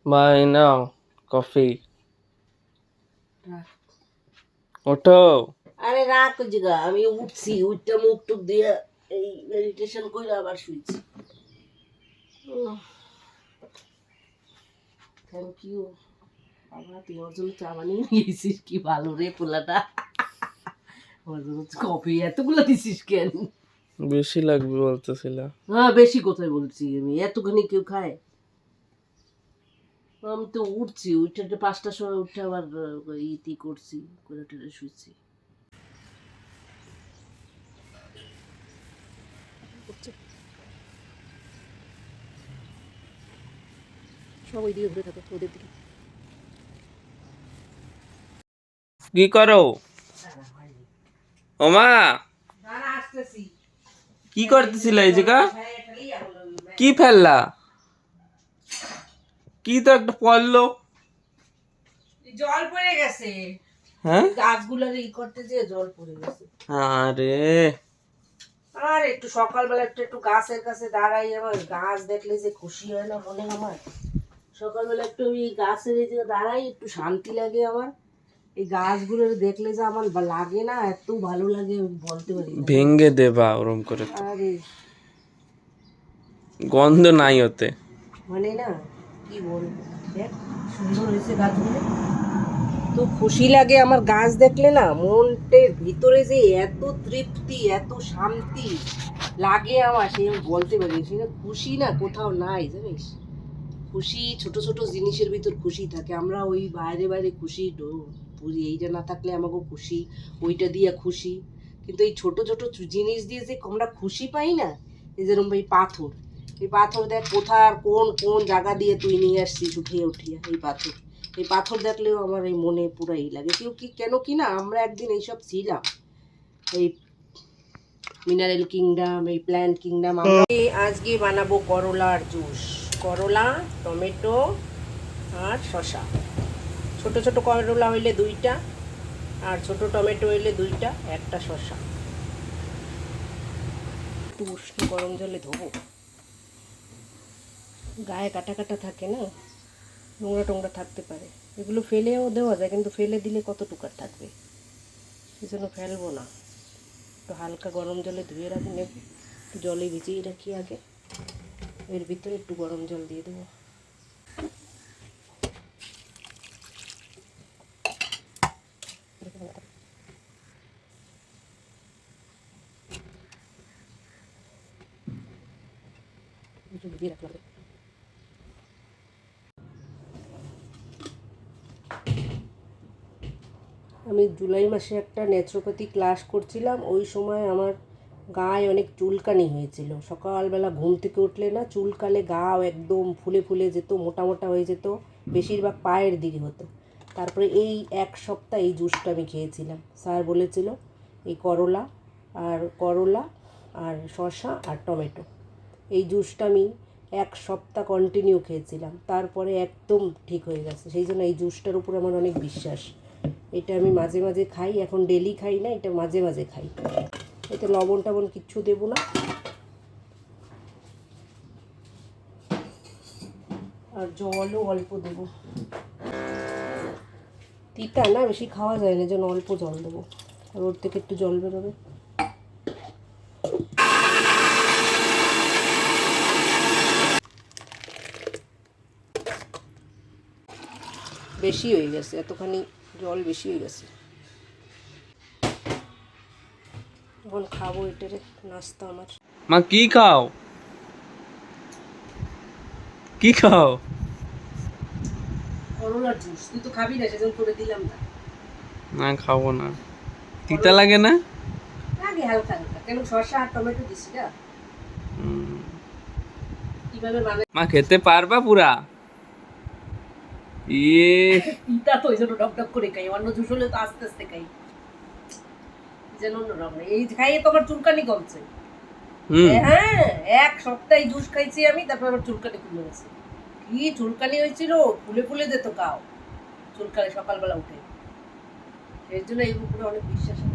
মাই নাও coffee. ওঠো। আরে রাখ জিগা, আমি উঠছি, উঠটা মুখ টুক দিয়ে এই মেডিটেশন করে আবার শুইছি। থ্যাংক ইউ বাবা, তুই ওর জন্য চা বানিয়ে নিয়েছিস, কি ভালো রে পোলাটা। ওর জন্য কফি এতগুলো দিছিস কেন? বেশি লাগবে বলতেছিলা। হ্যাঁ বেশি কোথায় বলছি আমি, এতখানি কেউ খায়? আমি তো উঠছি, উঠে 5টার সময় উঠে আবার ইতি করছি, করে টেরে শুয়েছি। সব ওই দিকে ঘুরে থাকে, ওদের দিকে। কি করো ওমা? কি করতেছিল এই জায়গা? কি ফেললা? কি তো একটা পড়লো। জল পড়ে গেছে। হ্যাঁ, গাছগুলোর ই করতে যে জল পড়ে গেছে। আরে আর একটু সকালবেলা একটু গাছের কাছে দাঁড়াই, আমার গাছ দেখলে যে খুশি হয় না মনে আমার। সকালবেলা একটু ওই গাছের এই যে দাঁড়াই, একটু শান্তি লাগে আমার। এই গাছগুলো দেখলে যে আমার লাগে না, এত ভালো লাগে বলতে পারি না। ভেঙ্গে দেবা ওরম করে, তো আরে গন্ধ নাই ওতে। মানে না কি বলবো, দেখ সুন্দর হয়েছে গাছগুলো, তো খুশি লাগে আমার গাছ দেখলে না, মনটের ভিতরে যে এত তৃপ্তি এত শান্তি লাগে আমার, সে আমি বলতে পারি সেটা খুশি না কোথাও নাই জানিস। খুশি ছোট ছোট জিনিসের ভিতর খুশি থাকে, আমরা ওই বাইরে বাইরে খুশি বুঝি, এইটা না থাকলে আমাকে খুশি, ওইটা দিয়ে খুশি, কিন্তু এই ছোট ছোট জিনিস দিয়ে যে আমরা খুশি পাই না, এই যেরকম এই পাথর, এই পাথর দেখ কোথার কোন কোন জায়গা দিয়ে তুই নিয়ে আসছিস উঠিয়ে উঠিয়ে, এই পাথর, এই পাথর দেখলেও আমার এই মনে পুরাই লাগে। কেউ কি কেন কি না, আমরা একদিন এইসব ছিলাম, এই মিনারেল কিংডম, এই প্ল্যান্ট কিংডম। আমরা আজকে বানাবো করলার জুস, করলা, টমেটো আর শসা। ছোট ছোট করলা হইলে 2টা, আর ছোট টমেটো হইলে 2টা, একটা শসা। একটু উষ্ণ গরম জলে ধোবো, গায়ে কাটা কাটা থাকে না, নোংরা টোংরা থাকতে পারে, এগুলো ফেলেও দেওয়া যায়, কিন্তু ফেলে দিলে কতটুকু আর থাকবে, এই জন্য ফেলবো না। একটু হালকা গরম জলে ধুয়ে রাখি, নেব একটু জলে ভিজিয়ে রাখি আগে, এর ভিতরে একটু গরম জল দিয়ে দেবো। ভিজিয়ে রাখলাম। আমি জুলাই মাসে একটা ন্যাচুরোপ্যাথি ক্লাস করছিলাম, ওই সময় আমার গায়ে অনেক চুলকানি হয়েছিল। সকালবেলা ঘুম থেকে উঠলে না চুলকালে গাও একদম ফুলে ফুলে যেত, মোটা মোটা হয়ে যেত, বেশিরভাগ পায়ের দিকে হতো। তারপরে এই 1 সপ্তাহ এই জুসটা আমি খেয়েছিলাম। স্যার বলেছিল এই করলা আর শসা আর টমেটো, এই জুসটা আমি 1 সপ্তাহ কন্টিনিউ খেয়েছিলাম, তারপরে একদম ঠিক হয়ে গেছে। সেই জন্য এই জুসটার উপর আমার অনেক বিশ্বাস। এটা আমি মাঝে মাঝে খাই, এখন ডেলি খাই না, এটা মাঝে মাঝে খাই। এতে লবণ টবণ কিচ্ছু দেবো না, আর জলও অল্প দেবো, তিতা না বেশি খাওয়া যায় না, যেন অল্প জল দেবো, আর ওর থেকে একটু জল বেরোবে। বেশি হয়ে গেছে, এতখানি জল বেশি হয়ে গেছে। এখন খাবো এটারে, নাস্তা আমার। মা কি খাও? কি খাও? করলার জুস, তুই তো খাবি না সেজন্য করে দিলাম না। না খাবো না, তিতা লাগে না? লাগে হালকা হালকা, কেন শসা আর টমেটো দিছি না। কিভাবে বানাই মা খেতে পারবা পুরা? ইয়ে তিতা তো ওই জন্য ডক ডক করে খাই, অন্য জুস হলে তো আস্তে আস্তে খাই, যেন অন্যরকম। এই খাইয়ে তো আমার চুলকানি কমছে। হ্যাঁ 1 সপ্তাহ জুস খাইছি আমি, তারপর আমার চুলকানি কমে গেছে। কি চুলকানি হয়েছিল, ফুলে ফুলে যেত গাও চুলকানি সকালবেলা উঠে, এর জন্য এই উপরে অনেক বিশ্বাস আছে।